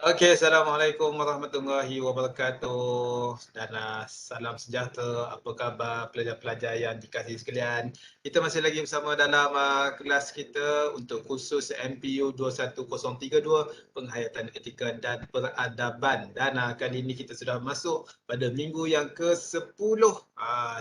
Okey, Assalamualaikum warahmatullahi wabarakatuh dan salam sejahtera. Apa khabar pelajar-pelajar yang dikasihi sekalian? Kita masih lagi bersama dalam kelas kita untuk kursus MPU 21032 Penghayatan Etika dan Peradaban. Dan kali ini kita sudah masuk pada minggu yang ke-10.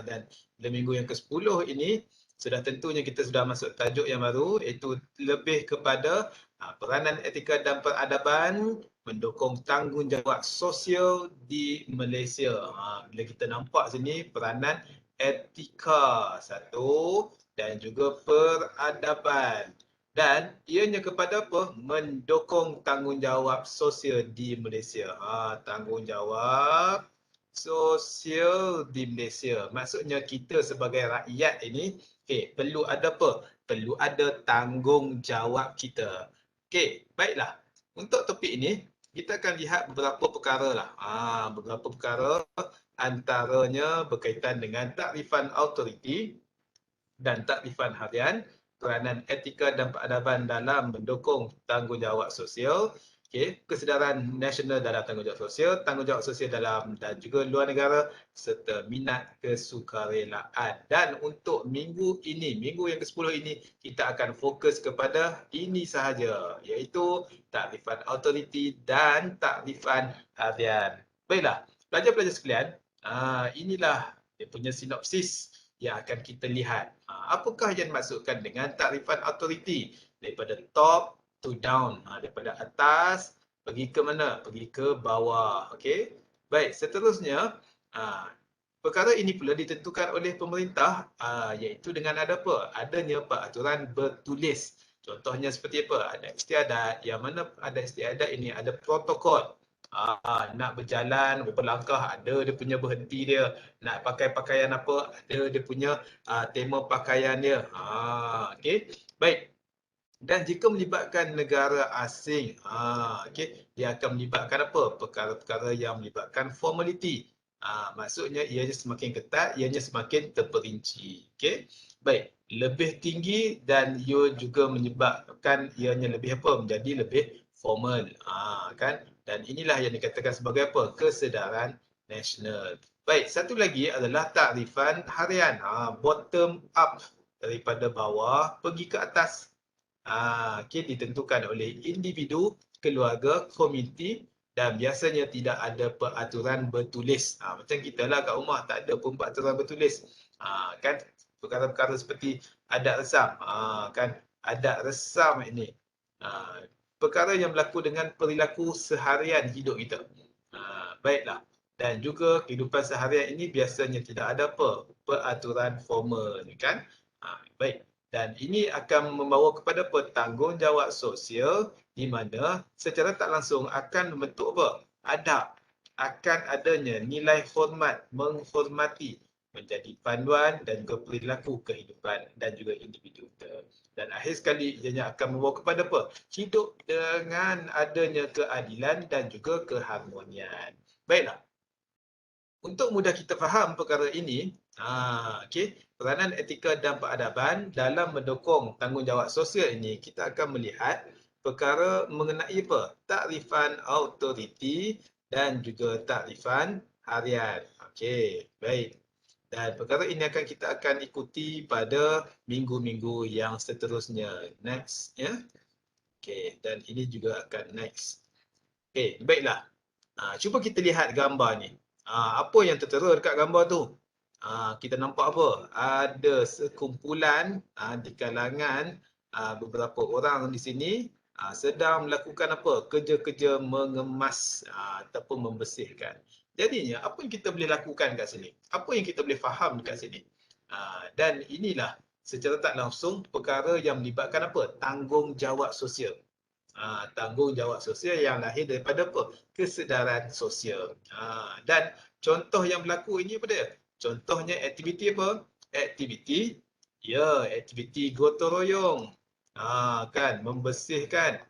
Dan pada minggu yang ke-10 ini sudah tentunya kita sudah masuk tajuk yang baru, iaitu lebih kepada peranan etika dan peradaban mendukung tanggungjawab sosial di Malaysia. Bila kita nampak sini peranan etika satu dan juga peradaban. Dan ianya kepada apa? Mendukung tanggungjawab sosial di Malaysia. Tanggungjawab sosial di Malaysia. Maksudnya kita sebagai rakyat ini, perlu ada apa? Perlu ada tanggungjawab kita. Baiklah. Untuk topik ini, kita akan lihat beberapa perkara lah. Beberapa perkara antaranya berkaitan dengan takrifan autoriti dan takrifan harian, peranan etika dan peradaban dalam mendukung tanggungjawab sosial, kesedaran nasional dalam tanggungjawab sosial dalam dan juga luar negara, serta minat kesukarelaan. Dan untuk minggu ini, minggu yang ke-10 ini, kita akan fokus kepada ini sahaja, iaitu takrifan autoriti dan takrifan harian. Baiklah, pelajar-pelajar sekalian, inilah dia punya sinopsis yang akan kita lihat. Apakah yang dimaksudkan dengan takrifan autoriti? Daripada top to down, daripada atas pergi ke mana? Pergi ke bawah. Okey. Baik, seterusnya perkara ini pula ditentukan oleh pemerintah, iaitu dengan ada apa? Adanya peraturan bertulis. Contohnya seperti apa? Ada istiadat, yang mana ada istiadat ini ada protokol. Nak berjalan beberapa langkah ada dia punya berhenti dia, nak pakai pakaian apa ada dia punya tema pakaian dia. Okey, baik. Dan jika melibatkan negara asing, dia akan melibatkan apa? Perkara-perkara yang melibatkan formaliti. Maksudnya ianya semakin ketat, ianya semakin terperinci. Okey, baik. Lebih tinggi dan ia juga menyebabkan ianya lebih apa? Menjadi lebih formal, kan? Dan inilah yang dikatakan sebagai apa? Kesedaran nasional. Baik, satu lagi adalah takrifan harian. Bottom up, daripada bawah pergi ke atas. Ditentukan oleh individu, keluarga, komuniti dan biasanya tidak ada peraturan bertulis. Macam kita lah kat rumah tak ada pun peraturan bertulis. Kan perkara-perkara seperti adat resam, kan adat resam ini. Perkara yang berlaku dengan perilaku seharian hidup kita. Baiklah. Dan juga kehidupan seharian ini biasanya tidak ada apa? Peraturan formal, kan? Baik. Dan ini akan membawa kepada tanggungjawab sosial di mana secara tak langsung akan membentuk apa? Adab. Akan adanya nilai hormat, menghormati, menjadi panduan dan juga perilaku kehidupan dan juga individu kita. Dan akhir sekali ianya akan membawa kepada apa? Hidup dengan adanya keadilan dan juga keharmonian. Baiklah. Untuk mudah kita faham perkara ini, peranan etika dan peradaban dalam mendukung tanggungjawab sosial ini, kita akan melihat perkara mengenai apa? Takrifan autoriti dan juga takrifan harian. Okey, baik. Dan perkara ini kita akan ikuti pada minggu-minggu yang seterusnya. Next, ya. Okey, dan ini juga akan next. Okey, baiklah. Cuba kita lihat gambar ni. Apa yang tertera dekat gambar tu? Kita nampak apa? Ada sekumpulan di kalangan beberapa orang di sini sedang melakukan apa? Kerja-kerja mengemas ataupun membersihkan. Jadinya, apa yang kita boleh lakukan kat sini? Apa yang kita boleh faham dekat sini? Dan inilah secara tak langsung perkara yang melibatkan apa? Tanggungjawab sosial. Tanggungjawab sosial yang lahir daripada apa? Kesedaran sosial. Dan contoh yang berlaku ini apa dia? Contohnya aktiviti apa? Aktiviti gotong royong. Kan membersihkan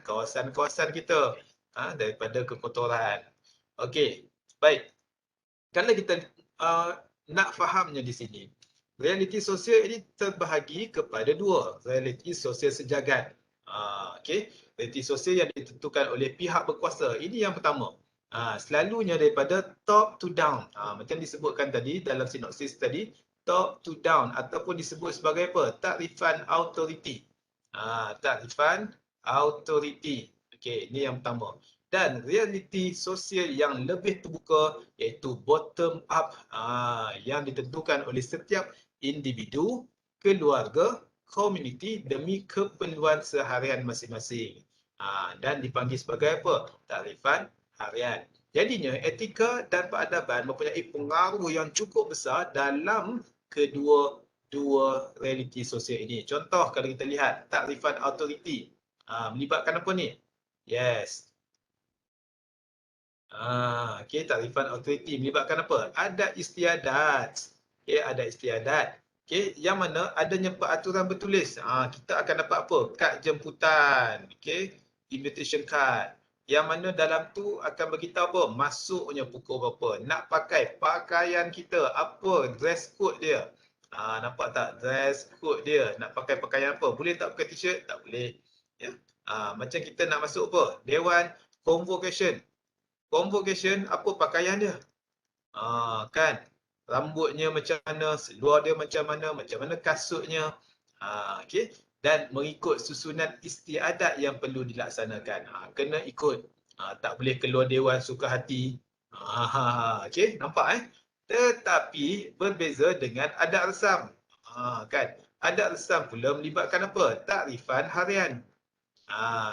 kawasan-kawasan kita daripada kekotoran. Okey, baik. Kalau kita nak fahamnya di sini, realiti sosial ini terbahagi kepada dua, realiti sosial sejagat. Okey, realiti sosial yang ditentukan oleh pihak berkuasa. Ini yang pertama. Selalunya daripada top to down. Macam disebutkan tadi dalam sinopsis tadi, top to down ataupun disebut sebagai apa? Takrifan authority. Takrifan authority. Okey, ini yang pertama. Dan realiti sosial yang lebih terbuka iaitu bottom up, yang ditentukan oleh setiap individu, keluarga, komuniti demi keperluan seharian masing-masing. Dan dipanggil sebagai apa? Takrifan harian. Jadinya etika dan peradaban mempunyai pengaruh yang cukup besar dalam kedua-dua realiti sosial ini. Contoh kalau kita lihat takrifan authority, melibatkan apa ni? Yes. Okey, takrifan authority melibatkan apa? Adat istiadat. Okey, adat istiadat. Okey, yang mana adanya peraturan bertulis. Kita akan dapat apa? Kad jemputan. Okey, invitation card. Yang mana dalam tu akan beritahu apa? Masuknya pukul berapa. Nak pakai pakaian kita. Apa dress code dia. Nampak tak? Dress code dia. Nak pakai pakaian apa? Boleh tak pakai t-shirt? Tak boleh. Ya. Macam kita nak masuk apa? Dewan Convocation. Convocation, apa pakaian dia? Kan? Rambutnya macam mana, seluar dia macam mana kasutnya. Okey. Dan mengikut susunan istiadat yang perlu dilaksanakan. Kena ikut. Tak boleh keluar dewan suka hati. Okey, nampak Tetapi berbeza dengan adat resam. Kan? Adat resam pula melibatkan apa? Takrifan harian.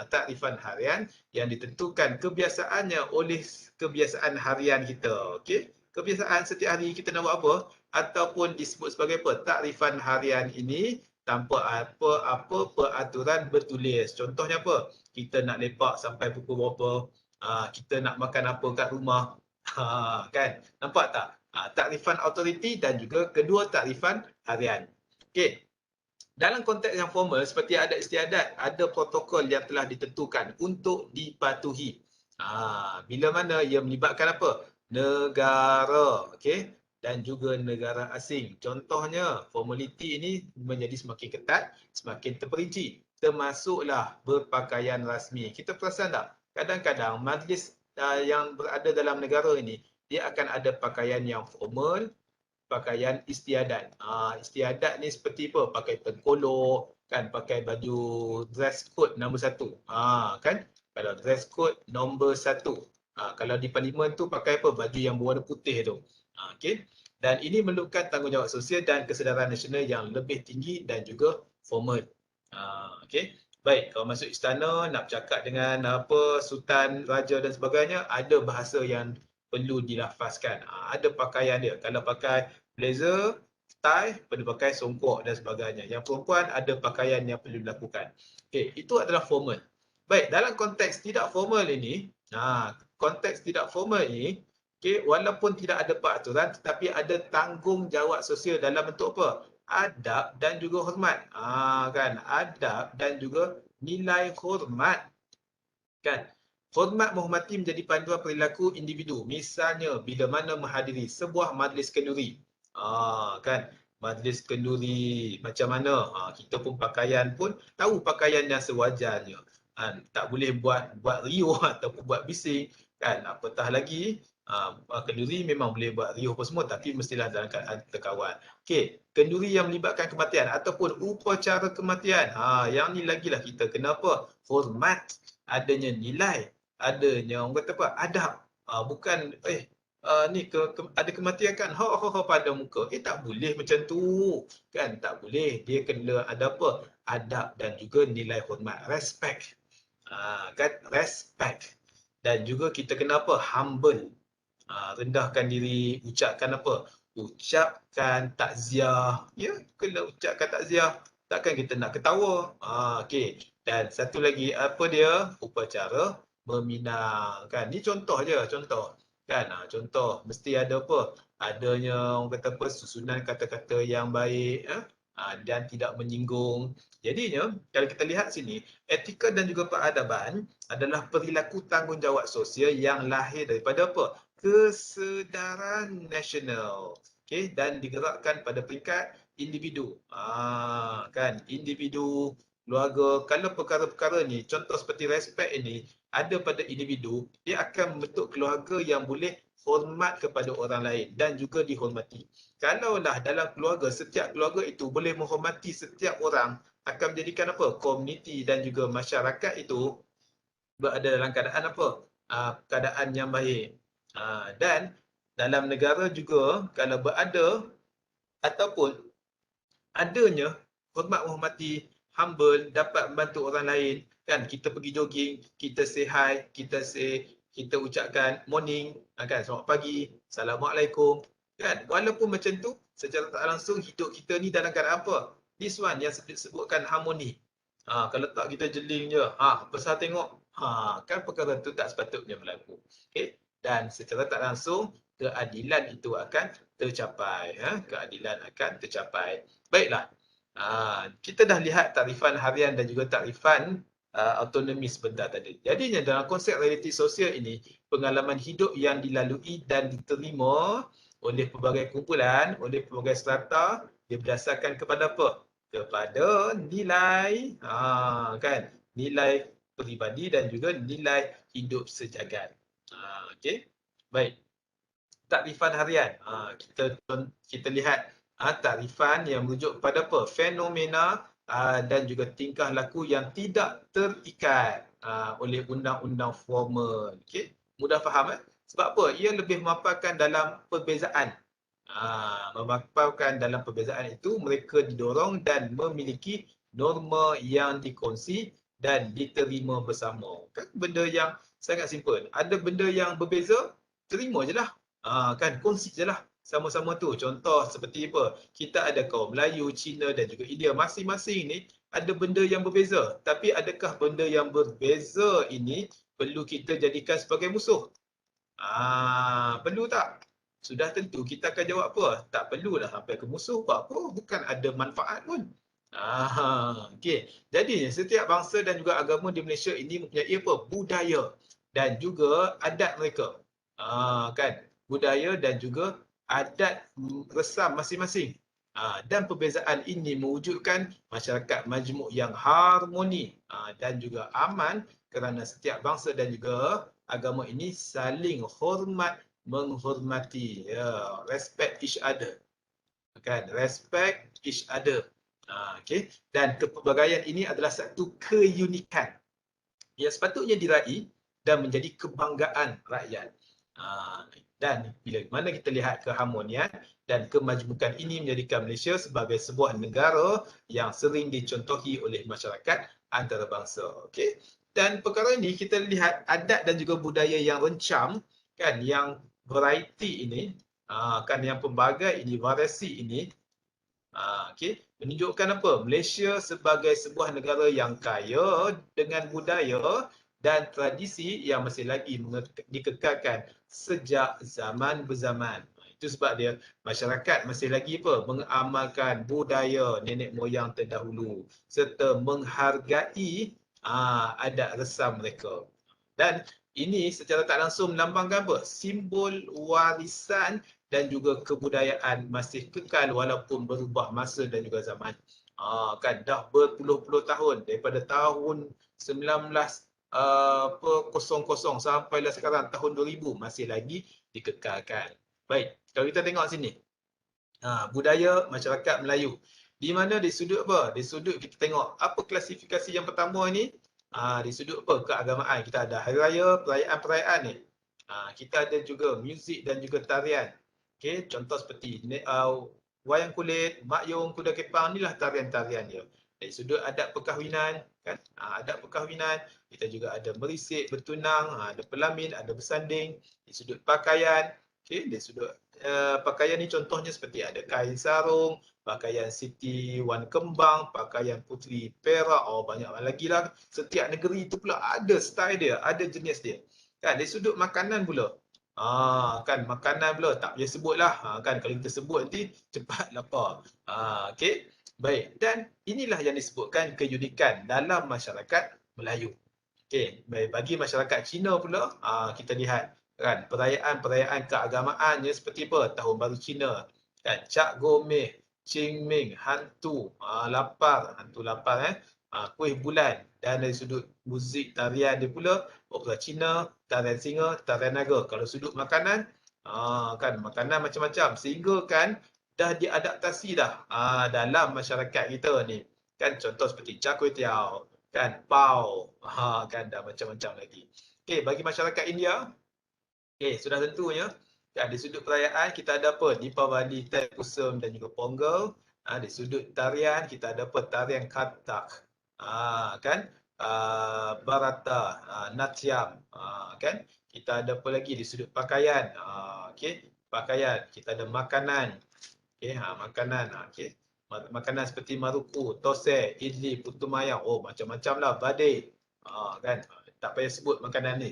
Takrifan harian yang ditentukan kebiasaannya oleh kebiasaan harian kita. Okey, kebiasaan setiap hari kita nak buat apa ataupun disebut sebagai apa? Takrifan harian ini tanpa apa-apa peraturan bertulis. Contohnya apa? Kita nak lepak sampai pukul berapa? Kita nak makan apa kat rumah? Kan? Nampak tak? Takrifan authority dan juga kedua takrifan harian. Okey. Dalam konteks yang formal seperti adat istiadat, ada protokol yang telah ditentukan untuk dipatuhi. Bila mana ia melibatkan apa? Negara, okey, dan juga negara asing. Contohnya, formaliti ini menjadi semakin ketat, semakin terperinci. Termasuklah berpakaian rasmi. Kita perasan tak? Kadang-kadang majlis yang berada dalam negara ini, dia akan ada pakaian yang formal, pakaian istiadat. Istiadat ni seperti apa? Pakai pengkolor, kan? Pakai baju dress code nombor 1. Kan? Kalau dress code nombor 1. Kalau di parlimen tu pakai apa? Baju yang berwarna putih tu. Okay? Dan ini memerlukan tanggungjawab sosial dan kesedaran nasional yang lebih tinggi dan juga formal. Okay? Baik, kalau masuk istana nak bercakap dengan apa sultan, raja dan sebagainya, ada bahasa yang perlu dilafazkan. Ada pakaian dia. Kalau pakai blazer, tie, perlu pakai songkok dan sebagainya. Yang perempuan ada pakaian yang perlu dilakukan. Okey, itu adalah formal. Baik, dalam konteks tidak formal ini, okey, walaupun tidak ada peraturan tetapi ada tanggungjawab sosial dalam bentuk apa? Adab dan juga hormat. Kan, adab dan juga nilai hormat. Kan? Hormat menghormati menjadi panduan perilaku individu. Misalnya bila mana menghadiri sebuah majlis kenduri. Kan? Majlis kenduri macam mana? Kita pun pakaian pun tahu pakaian yang sewajarnya. Tak boleh buat riuh ataupun buat bising. Kan? Apatah lagi kenduri memang boleh buat riuh apa semua tapi mestilah dalam keadaan terkawal. Okey, kenduri yang melibatkan kematian ataupun upacara kematian. Yang ni lagilah kita kenapa hormat, adanya nilai, adanya orang kata apa? Adab. Bukan ni ada kematian kan pada muka. Tak boleh macam tu. Kan tak boleh. Dia kena ada apa? Adab dan juga nilai hormat, respect. Kan respect. Dan juga kita kena apa? Humble. Rendahkan diri, ucapkan apa? Ucapkan takziah. Ya, kena ucapkan takziah. Takkan kita nak ketawa. Okey. Dan satu lagi, apa dia? Upacara meminang. Kan? Ni contoh je, contoh. Kan? Contoh, mesti ada apa? Adanya, orang kata apa, susunan kata-kata yang baik. Dan tidak menyinggung. Jadinya, kalau kita lihat sini, etika dan juga peradaban adalah perilaku tanggungjawab sosial yang lahir daripada apa? Kesedaran nasional. Dan digerakkan pada peringkat individu. Kan? Individu keluarga. Kalau perkara-perkara ni, contoh seperti respect ini, ada pada individu, dia akan membentuk keluarga yang boleh hormat kepada orang lain dan juga dihormati. Kalaulah dalam keluarga, setiap keluarga itu boleh menghormati setiap orang, akan menjadikan apa? Komuniti dan juga masyarakat itu berada dalam keadaan apa? Keadaan yang baik. Dan dalam negara juga, kalau berada ataupun adanya hormat menghormati, humble, dapat membantu orang lain, kan? Kita pergi jogging, kita say hi, kita ucapkan morning, kan? Selamat pagi, assalamualaikum, kan? Walaupun macam tu, secara tak langsung hidup kita ni dalam keadaan apa? This one yang disebutkan harmoni. Kalau tak kita jeling je, besar tengok, kan perkara tu tak sepatutnya berlaku. Okay? Dan secara tak langsung, keadilan itu akan tercapai. Keadilan akan tercapai. Baiklah, kita dah lihat takrifan harian dan juga takrifan autonomi sebentar tadi. Jadinya dalam konsep realiti sosial ini, pengalaman hidup yang dilalui dan diterima oleh pelbagai kumpulan, oleh pelbagai strata, dia berdasarkan kepada apa? Kepada nilai, kan? Nilai peribadi dan juga nilai hidup sejagat. Okey. Baik. Takrifan harian. Kita lihat takrifan yang merujuk kepada apa? Fenomena dan juga tingkah laku yang tidak terikat oleh undang-undang formal. Okey, mudah faham Sebab apa? Ia lebih memaparkan dalam perbezaan. Memaparkan dalam perbezaan itu, mereka didorong dan memiliki norma yang dikongsi dan diterima bersama. Kan benda yang sangat simple. Ada benda yang berbeza, terima je lah. Kan kongsi je lah sama-sama tu. Contoh seperti apa? Kita ada kaum Melayu, Cina dan juga India. Masing-masing ni ada benda yang berbeza. Tapi adakah benda yang berbeza ini perlu kita jadikan sebagai musuh? Perlu tak? Sudah tentu kita akan jawab apa? Tak perlulah sampai ke musuh. Apa? Bukan ada manfaat pun. Okay. Jadi setiap bangsa dan juga agama di Malaysia ini mempunyai apa? Budaya dan juga adat mereka. Kan? Budaya dan juga adat resam masing-masing. Dan perbezaan ini mewujudkan masyarakat majmuk yang harmoni dan juga aman kerana setiap bangsa dan juga agama ini saling hormat menghormati, respect each other, kan? Respect each other. Okay. Dan kepelbagaian ini adalah satu keunikan yang sepatutnya diraih dan menjadi kebanggaan rakyat. Dan bila mana kita lihat keharmonian dan kemajmukan ini menjadikan Malaysia sebagai sebuah negara yang sering dicontohi oleh masyarakat antarabangsa. Okay. Dan perkara ini kita lihat adat dan juga budaya yang rencam, kan, yang variety ini, kan, yang pelbagai ini, variasi ini, okay, menunjukkan apa? Malaysia sebagai sebuah negara yang kaya dengan budaya dan tradisi yang masih lagi dikekalkan sejak zaman berzaman. Itu sebab dia masyarakat masih lagi apa? Mengamalkan budaya nenek moyang terdahulu serta menghargai adat resam mereka. Dan ini secara tak langsung melambangkan apa? Simbol warisan dan juga kebudayaan masih kekal walaupun berubah masa dan juga zaman. Kan dah berpuluh-puluh tahun daripada tahun 1900 sampailah sekarang tahun 2000 masih lagi dikekalkan. Baik, kalau kita tengok sini. Budaya masyarakat Melayu. Di mana di sudut apa? Di sudut kita tengok apa klasifikasi yang pertama ni? Di sudut apa? Keagamaan. Kita ada hari raya, perayaan-perayaan ni. Kita ada juga muzik dan juga tarian. Okey, contoh seperti wayang kulit, makyong, kuda kepang, inilah tarian-tarian dia. Dari sudut adat perkahwinan, kan? Adat perkahwinan, kita juga ada merisik, bertunang, ada pelamin, ada bersanding. Di sudut pakaian, okey, di sudut pakaian ni contohnya seperti ada kain sarung, pakaian Siti Wan Kembang, pakaian Puteri Perak, banyak lagi lah. Setiap negeri itu pula ada style dia, ada jenis dia. Kan, dari sudut makanan pula. Kan makanan pula tak payah sebutlah. Kan kalau kita sebut nanti cepat lapar. Okey. Baik, dan inilah yang disebutkan keunikan dalam masyarakat Melayu. Okey, baik, bagi masyarakat Cina pula, kita lihat kan perayaan-perayaan keagamaannya seperti apa? Tahun Baru Cina, kan, Cap Gomeh, Qingming, hantu lapar kuih bulan. Dan dari sudut muzik tarian dia pula, opera Cina, tarian singa, tarian naga. Kalau sudut makanan, kan makanan macam-macam. Sehingga kan dah diadaptasi dah dalam masyarakat kita ni. Kan contoh seperti char kway teow, kan pau, kan dah macam-macam lagi. Okey, bagi masyarakat India, sudah tentunya di sudut perayaan kita ada apa? Deepavali, Thaipusam dan juga Pongal. Di sudut tarian kita ada apa? Tarian Kathak. Kan? Bharata, Natyam, kan? Kita ada apa lagi di sudut pakaian? Okey, pakaian. Kita ada makanan. Okey, makanan. Okey. Makanan seperti maruku, tosai, idli, putu mayang. Oh, macam-macam lah. Badai. Kan? Tak payah sebut makanan ni.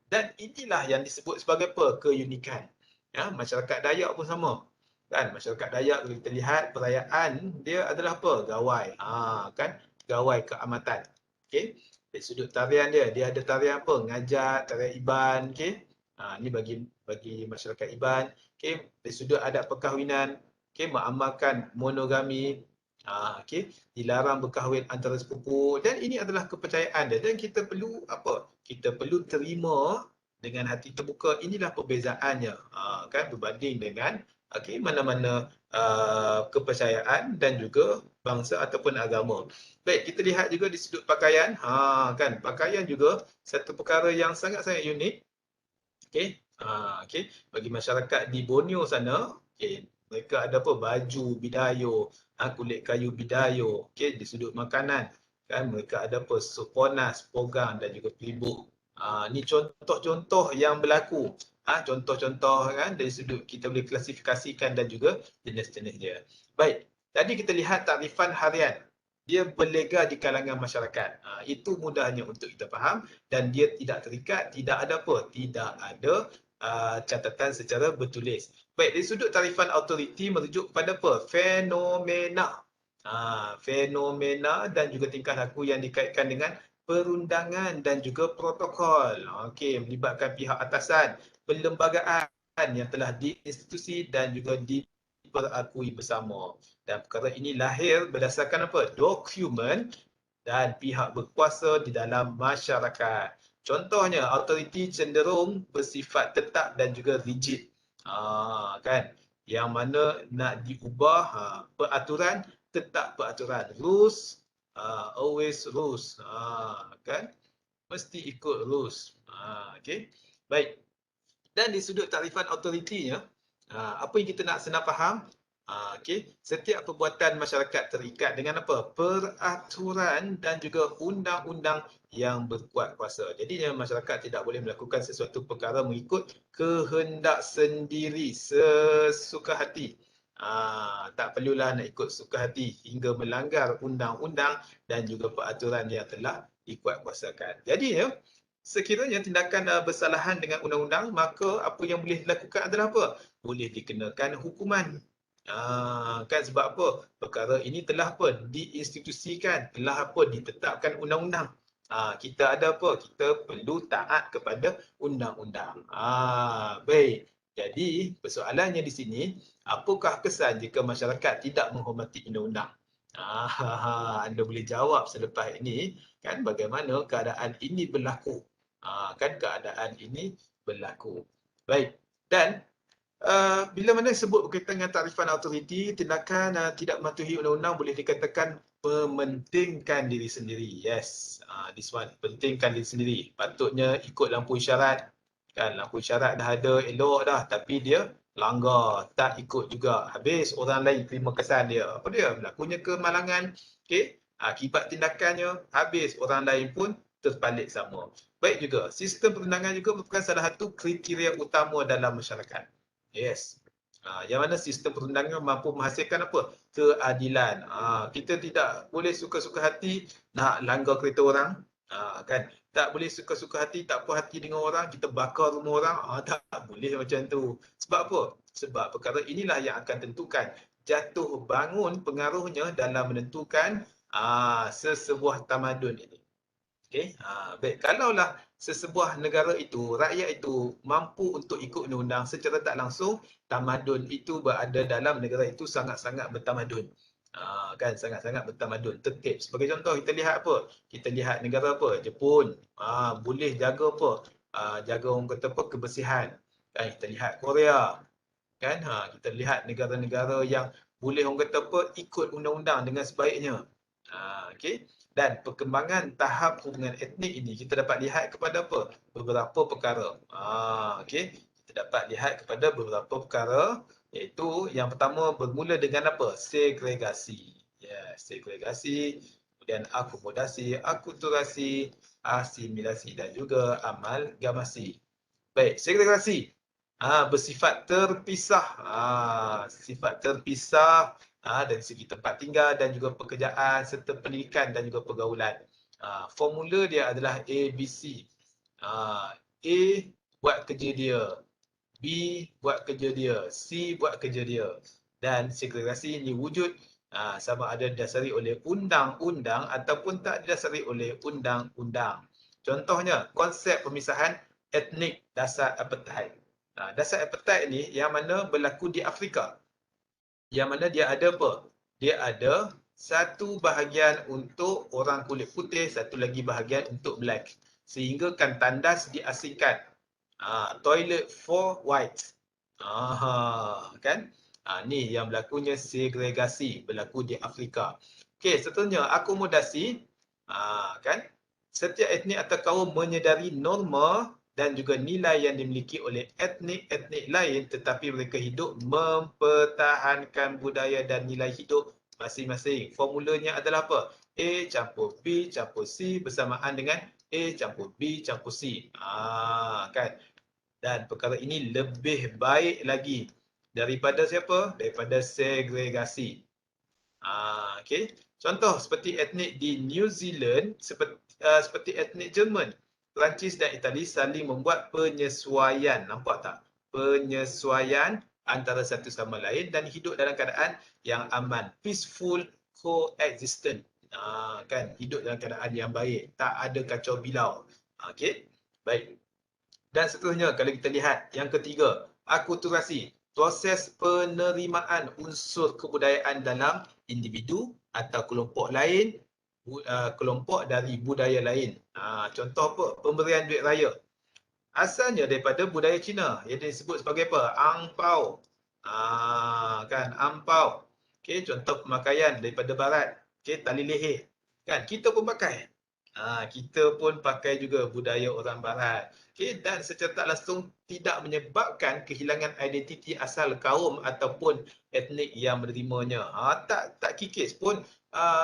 Dan inilah yang disebut sebagai apa? Keunikan. Masyarakat Dayak pun sama. Kan? Masyarakat Dayak kalau kita lihat perayaan dia adalah apa? Gawai. Kan? Gawai keamatan. Okey. Dari sudut tarian dia ada tarian apa? Ngajat, tarian Iban, okey. Ni bagi masyarakat Iban. Okey, dari sudut adat perkahwinan, okey, mengamalkan monogami. Okey, dilarang berkahwin antara sepupu dan ini adalah kepercayaan dia dan kita perlu apa? Kita perlu terima dengan hati terbuka. Inilah perbezaannya kan berbanding dengan mana-mana kepercayaan dan juga bangsa ataupun agama. Baik, kita lihat juga di sudut pakaian. Kan pakaian juga satu perkara yang sangat-sangat unik. Okey. Okey, bagi masyarakat di Borneo sana, okey, mereka ada apa? Baju bidayo, kulit kayu bidayo. Okey, di sudut makanan kan mereka ada apa? Suponas, pogang dan juga pelibuk. Ni contoh-contoh yang berlaku. Contoh-contoh kan dari sudut kita boleh klasifikasikan dan juga jenis-jenis dia. Baik, tadi kita lihat takrifan harian. Dia berlega di kalangan masyarakat. Itu mudahnya untuk kita faham dan dia tidak terikat, tidak ada apa? Tidak ada catatan secara bertulis. Baik, dari sudut tarifan autoriti merujuk kepada apa? Fenomena. Fenomena dan juga tingkah laku yang dikaitkan dengan perundangan dan juga protokol. Okey, melibatkan pihak atasan, perlembagaan yang telah diinstitusi dan juga diperakui bersama. Dan perkara ini lahir berdasarkan apa? Dokumen dan pihak berkuasa di dalam masyarakat. Contohnya, autoriti cenderung bersifat tetap dan juga rigid. Kan? Yang mana nak diubah peraturan, tetap peraturan. Rules, always rules. Kan? Mesti ikut rules. Okay? Baik. Dan di sudut takrifan autoritinya, apa yang kita nak senang faham? Okey, setiap perbuatan masyarakat terikat dengan apa? Peraturan dan juga undang-undang yang berkuat kuasa. Jadi masyarakat tidak boleh melakukan sesuatu perkara mengikut kehendak sendiri, sesuka hati. Tak perlulah nak ikut suka hati hingga melanggar undang-undang dan juga peraturan yang telah dikuat kuasakan. Jadi sekiranya tindakan bersalahan dengan undang-undang, maka apa yang boleh dilakukan adalah apa? Boleh dikenakan hukuman. Kan sebab apa? Perkara ini telah apa? Diinstitusikan, telah apa? Ditetapkan undang-undang. Kita ada apa? Kita perlu taat kepada undang-undang. Baik. Jadi persoalannya di sini, apakah kesan jika masyarakat tidak menghormati undang-undang? Anda boleh jawab selepas ini, kan bagaimana keadaan ini berlaku. Kan keadaan ini berlaku. Baik. Dan bila mana sebut berkaitan dengan takrifan autoriti, tindakan tidak mematuhi undang-undang boleh dikatakan mementingkan diri sendiri. Yes, this one, pentingkan diri sendiri. Patutnya ikut lampu isyarat. Kan lampu isyarat dah ada, elok dah, tapi dia langgar, tak ikut juga. Habis orang lain terima kesan dia. Apa dia? Berlakunya kemalangan. Okey, akibat tindakannya, habis orang lain pun terbalik sama. Baik juga, sistem perundangan juga merupakan salah satu kriteria utama dalam masyarakat. Yes. Yang mana sistem perundangan mampu menghasilkan apa? Keadilan. Kita tidak boleh suka-suka hati nak langgar kereta orang. Kan? Tak boleh suka-suka hati, tak puas hati dengan orang, kita bakar rumah orang. Tak boleh macam tu. Sebab apa? Sebab perkara inilah yang akan tentukan jatuh bangun pengaruhnya dalam menentukan sesebuah tamadun ini. Okey, baik. Kalaulah sesebuah negara itu, rakyat itu mampu untuk ikut undang-undang secara tak langsung, tamadun itu berada dalam negara itu sangat-sangat bertamadun. Kan sangat-sangat bertamadun, tertib. Sebagai contoh kita lihat apa? Kita lihat negara apa? Jepun. Boleh jaga apa? Jaga orang kata apa? Kebersihan. Kan kita lihat Korea. Kan kita lihat negara-negara yang boleh orang kata apa? Ikut undang-undang dengan sebaiknya. Okey. Dan perkembangan tahap hubungan etnik ini kita dapat lihat kepada apa? Beberapa perkara. Okey. Kita dapat lihat kepada beberapa perkara, iaitu yang pertama bermula dengan apa? Segregasi. Ya, segregasi, kemudian akomodasi, akulturasi, asimilasi dan juga amalgamasi. Baik, segregasi bersifat terpisah. Sifat terpisah dari segi tempat tinggal dan juga pekerjaan serta pendidikan dan juga pergaulan. Formula dia adalah ABC. A buat kerja dia, B buat kerja dia, C buat kerja dia. Dan segregasi ini wujud sama ada didasari oleh undang-undang ataupun tak didasari oleh undang-undang. Contohnya, konsep pemisahan etnik dasar apartheid. Dasar apartheid ni yang mana berlaku di Afrika. Yang mana dia ada apa? Dia ada satu bahagian untuk orang kulit putih, satu lagi bahagian untuk black. Sehingga kan tandas diasingkan. Toilet for white. Kan? Ni yang berlakunya segregasi berlaku di Afrika. Okey, seterusnya akomodasi. Kan? Setiap etnik atau kaum menyedari norma dan juga nilai yang dimiliki oleh etnik-etnik lain, tetapi mereka hidup mempertahankan budaya dan nilai hidup masing-masing. Formulanya adalah apa? A campur B campur C bersamaan dengan A campur B campur C. Kan? Dan perkara ini lebih baik lagi daripada siapa? Daripada segregasi. Okey. Contoh seperti etnik di New Zealand, seperti etnik Jerman, Perancis dan Itali saling membuat penyesuaian. Nampak tak? Penyesuaian antara satu sama lain dan hidup dalam keadaan yang aman. Peaceful coexistence. Kan? Hidup dalam keadaan yang baik. Tak ada kacau bilau. Okey. Baik. Dan seterusnya, kalau kita lihat yang ketiga, akulturasi. Proses penerimaan unsur kebudayaan dalam individu atau kelompok lain, kelompok dari budaya lain. Contoh apa? Pemberian duit raya. Asalnya daripada budaya Cina, yang disebut sebagai apa? Angpao. Kan? Angpao. Okay, contoh pemakaian daripada barat. Okay, tali leher. Kan? Kita pun pakai. Kita pun pakai juga budaya orang barat. Okay, dan secara tak langsung tidak menyebabkan kehilangan identiti asal kaum ataupun etnik yang menerimanya. Tak kikis pun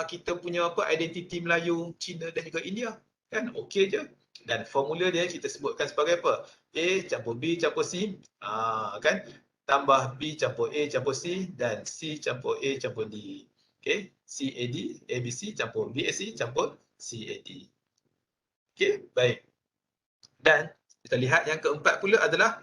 kita punya apa identiti Melayu, Cina dan juga India. Kan? Okey je. Dan formula dia kita sebutkan sebagai apa? A campur B campur C. Kan? Tambah B campur A campur C dan C campur A campur D. Okey, CAD, ABC campur BAC campur CAD. Okey, baik. Dan kita lihat yang keempat pula adalah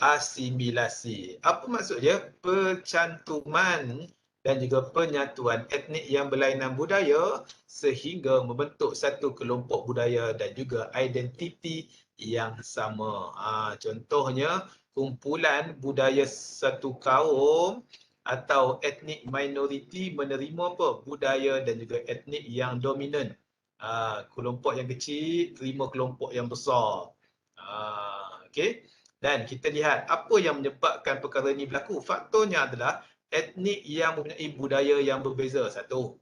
asimilasi. Apa maksud dia? Percantuman dan juga penyatuan etnik yang berlainan budaya sehingga membentuk satu kelompok budaya dan juga identiti yang sama. Contohnya, kumpulan budaya satu kaum atau etnik minoriti menerima apa? Budaya dan juga etnik yang dominan. Kelompok yang kecil terima kelompok yang besar. Okey. Dan kita lihat apa yang menyebabkan perkara ini berlaku. Faktornya adalah etnik yang mempunyai budaya yang berbeza. Satu.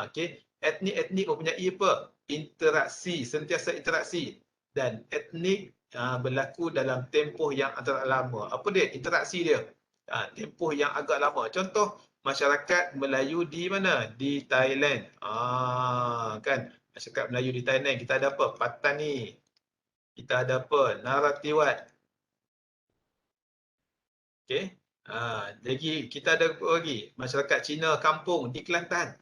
Okey. Etnik-etnik mempunyai apa? Interaksi, sentiasa interaksi. Dan etnik berlaku dalam tempoh yang antara lama. Apa dia? Interaksi dia. Tempoh yang agak lama. Contoh, masyarakat Melayu di mana? Di Thailand. Kan? Masyarakat Melayu di Thailand, kita ada apa? Patani. Kita ada apa? Naratiwat. Okey. Lagi kita ada apa lagi? Masyarakat Cina kampung di Kelantan.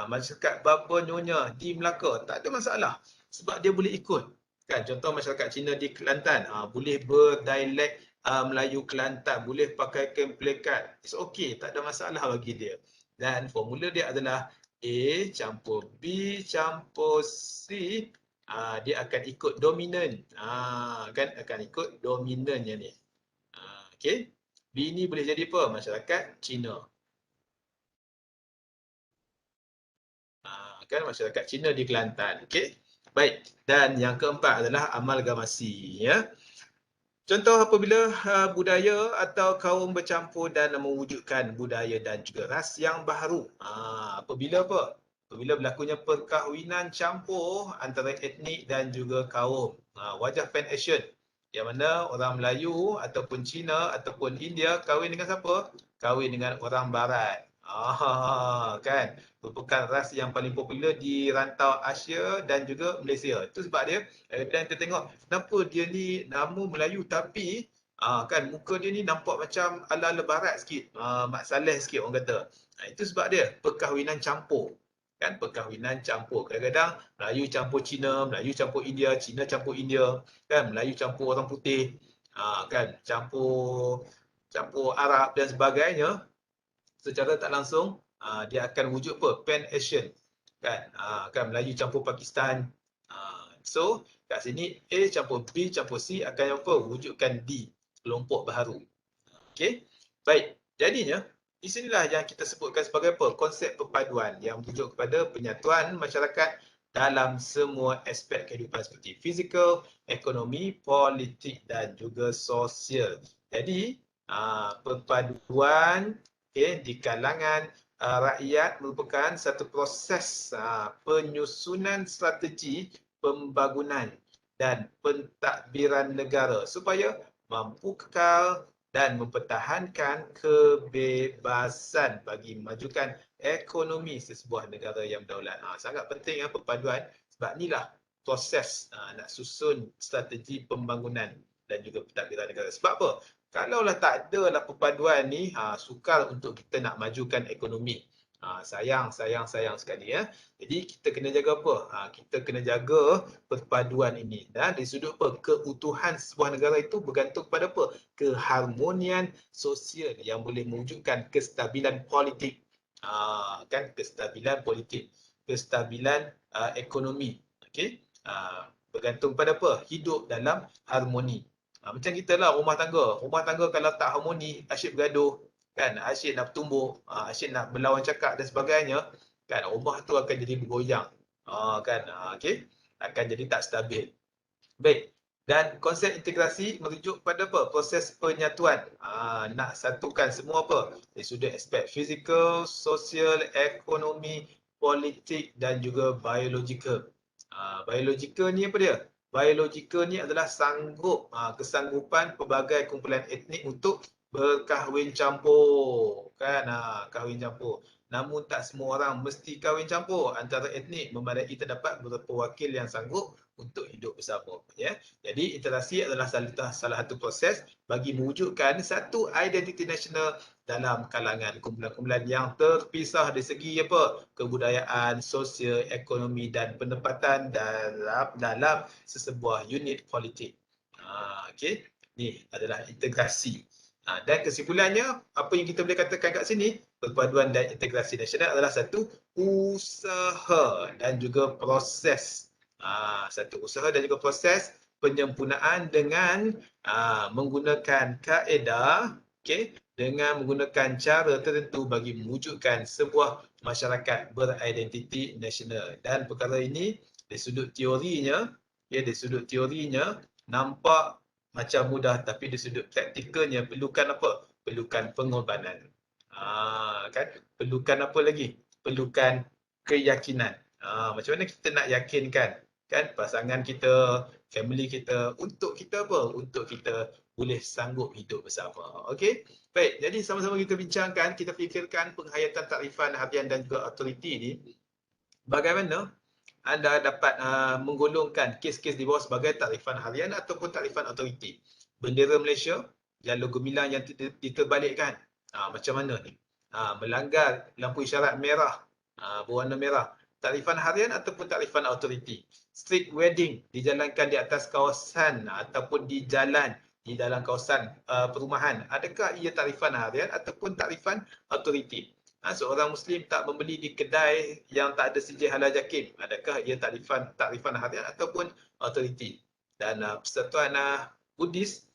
Masyarakat Bapa Nyonya di Melaka. Tak ada masalah. Sebab dia boleh ikut. Kan? Contoh masyarakat Cina di Kelantan. Boleh berdialek Melayu Kelantan. Boleh pakai plekat. It's okay. Tak ada masalah bagi dia. Dan formula dia adalah A campur B campur C. Dia akan ikut dominan. Kan? Akan ikut dominannya ni. Okay. B ni boleh jadi apa? Masyarakat Cina. kan masyarakat Cina di Kelantan. Okey. Baik. Dan yang keempat adalah amalgamasi, ya. Contoh apabila budaya atau kaum bercampur dan mewujudkan budaya dan juga ras yang baru. Apabila apa? Apabila berlakunya perkahwinan campur antara etnik dan juga kaum. Wajah Pan Asian. Yang mana orang Melayu ataupun Cina ataupun India kahwin dengan siapa? Kahwin dengan orang Barat. Kan? Merupakan ras yang paling popular di rantau Asia dan juga Malaysia. Itu sebab dia, dan kita tengok kenapa dia ni nama Melayu tapi kan muka dia ni nampak macam ala-ala barat sikit, Mak Saleh sikit orang kata. Itu sebab dia perkahwinan campur. Kan perkahwinan campur. Kadang-kadang Melayu campur Cina, Melayu campur India, Cina campur India, kan Melayu campur orang putih, kan campur Arab dan sebagainya. Secara tak langsung dia akan wujud apa? Pan Asian. Kan Melayu campur Pakistan. So kat sini A campur B campur C akan apa? Wujudkan D, kelompok baru. Okey. Baik. Jadinya di sinilah yang kita sebutkan sebagai apa? Konsep perpaduan yang merujuk kepada penyatuan masyarakat dalam semua aspek kehidupan seperti fizikal, ekonomi, politik dan juga sosial. Jadi perpaduan di kalangan rakyat merupakan satu proses penyusunan strategi pembangunan dan pentadbiran negara supaya mampu kekal dan mempertahankan kebebasan bagi memajukan ekonomi sesebuah negara yang berdaulat. Sangat penting perpaduan sebab inilah proses nak susun strategi pembangunan dan juga pentadbiran negara. Sebab apa? Kalaulah tak ada lah perpaduan ni, sukar untuk kita nak majukan ekonomi. Sayang sekali ya. Jadi kita kena jaga apa? Kita kena jaga perpaduan ini. Dan dari sudut apa? Keutuhan sebuah negara itu bergantung kepada apa? Keharmonian sosial yang boleh mewujudkan kestabilan politik. Kan kestabilan politik, kestabilan ekonomi. Okey? Bergantung pada apa? Hidup dalam harmoni. Macam kita lah rumah tangga kalau tak harmoni, asyik bergaduh, kan, asyik nak bertumbuk, asyik nak berlawan cakap dan sebagainya, kan, rumah tu akan jadi bergoyang, kan, okey, akan jadi tak stabil. Baik, dan konsep integrasi merujuk pada apa? Proses penyatuan, nak satukan semua apa? Dari sudut aspek fizikal, sosial, ekonomi, politik dan juga biologikal. Biologikal ni apa dia? Biologikal ni adalah kesanggupan pelbagai kumpulan etnik untuk berkahwin campur, kan? Kahwin campur. Namun tak semua orang mesti kahwin campur antara etnik, memadai terdapat beberapa wakil yang sanggup untuk hidup bersama, ya. Jadi interaksi adalah salah satu proses bagi mewujudkan satu identiti nasional dalam kalangan kumpulan-kumpulan yang terpisah dari segi apa? Kebudayaan, sosial, ekonomi dan penempatan dalam sesebuah unit politik. Okey, ni adalah integrasi. Dan kesimpulannya, apa yang kita boleh katakan kat sini, perpaduan dan integrasi nasional adalah satu usaha dan juga proses. Satu usaha dan juga proses penyempurnaan dengan menggunakan kaedah, dengan menggunakan cara tertentu bagi mewujudkan sebuah masyarakat beridentiti nasional. Dan perkara ini dari sudut teorinya, nampak macam mudah, tapi dari sudut praktikalnya perlukan apa? Perlukan pengorbanan. Kan? Perlukan apa lagi? Perlukan keyakinan. Macam mana kita nak yakinkan kan pasangan kita, family kita, untuk kita apa? Untuk kita boleh sanggup hidup bersama. Okey? Baik, jadi sama-sama kita bincangkan, kita fikirkan penghayatan takrifan harian dan juga autoriti ni. Bagaimana anda dapat menggolongkan kes-kes di bawah sebagai takrifan harian ataupun takrifan autoriti. Bendera Malaysia dan logo Milan yang diterbalikkan. Macam mana ni? Melanggar lampu isyarat merah, berwarna merah. Takrifan harian ataupun takrifan autoriti. Street wedding dijalankan di atas kawasan ataupun di jalan di dalam kawasan perumahan. Adakah ia takrifan harian ataupun takrifan autoriti? Seorang Muslim tak membeli di kedai yang tak ada sijil halal JAKIM. Adakah ia takrifan harian ataupun autoriti? Dan Persatuan Buddhis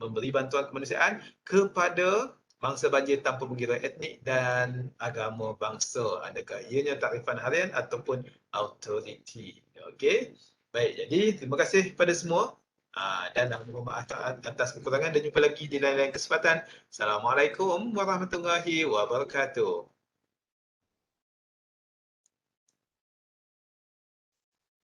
memberi bantuan kemanusiaan kepada Mangsa banjir tanpa mengira etnik dan agama bangsa. Adakah ianya takrifan harian ataupun autoriti? Okey. Baik, jadi terima kasih kepada semua. Dan mohon maaf atas kekurangan dan jumpa lagi di lain-lain kesempatan. Assalamualaikum warahmatullahi wabarakatuh.